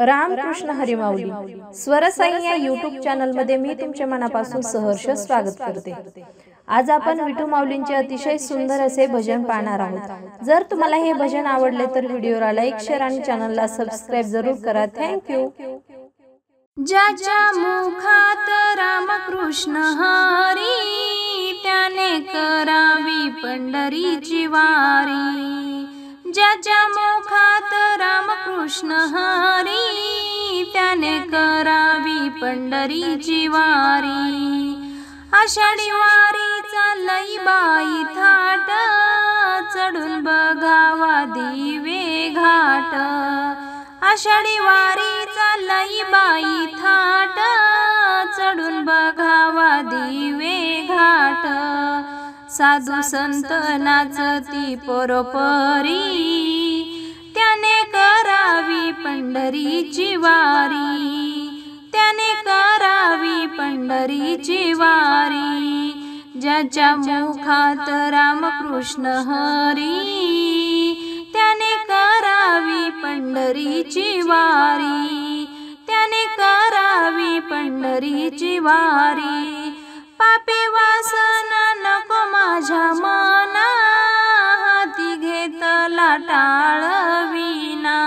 रामकृष्ण हरी माऊली स्वरसाई या YouTube channel मध्ये मी तुमच्या मनापासून सहर्ष स्वागत करते। आज आपण विठू माऊलींचे अतिशय सुंदर असे भजन पाहणार आहोत। जर तुम्हाला हे भजन आवडले तर व्हिडिओला लाईक, शेअर आणि चॅनलला सबस्क्राइब जरूर करा। Thank you. ज्याच्या मुखात रामकृष्ण हरी त्याने करावी पंढरीची वारी। ज्याच्या मुखात रामकृष्ण हरी त्याने करावी पंढरीची वारी। आषाढी वारी चालई बाई थाट चढून बघावा दिवे घाट। आषाढी वारी चालई बाई थाट चढून बघावा दिवे घाट। साधू संत नाचती परोपरी त्याने करावी पंढरीची वारी। त्याने करावी पंढरीची वारी। ज्याच्या मुखात रामकृष्ण हरी त्याने करावी पंढरीची वारी। त्याने करावी पंढरीची वारी। पापी वासना नको माझ्या मना हाती घेतला टाळविना।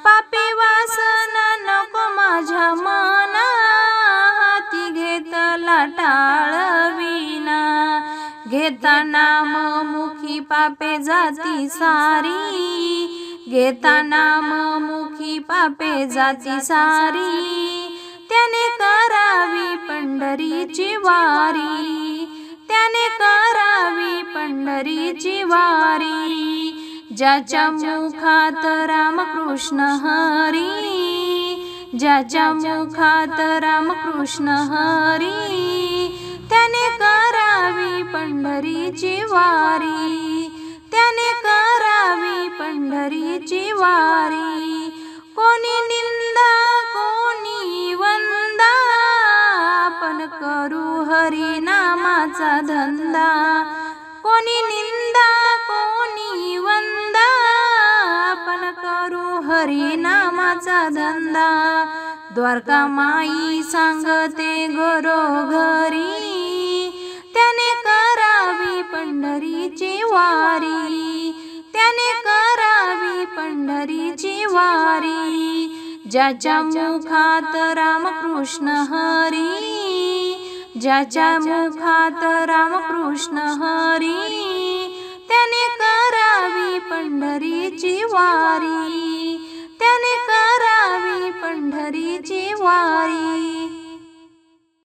पापी वासना नको माझ्या मना हाती घेतला टाळविना। घेता नाम मुखी पापे जाती सारी। घेता नाम मुखी पापे जाती सारी। त्याने करावी पंढरीची वारी। त्याने करावी पंढरीची वारी। ज्याच्या मुखात रामकृष्ण हरी ज्याच्या मुखात रामकृष्ण हरी त्याने करावी पंढरीची वारी। त्याने करावी पंढरीची वारी। कोणी निंदा कोणी वंदा आपण करू हरी नामाचा धंदा। कोणी निंदा कोणी वंदा आपण करू हरी नामाचा धंदा। द्वारका माई सांगते घरोघरी त्याने करावी पंढरीची वारी। त्याने करावी पंढरीची वारी। ज्याच्या मुखात रामकृष्ण हरी ज्याच्या मुखात रामकृष्ण हरी त्याने करावी पंढरीची वारी। त्याने करावी पंढरीची वारी।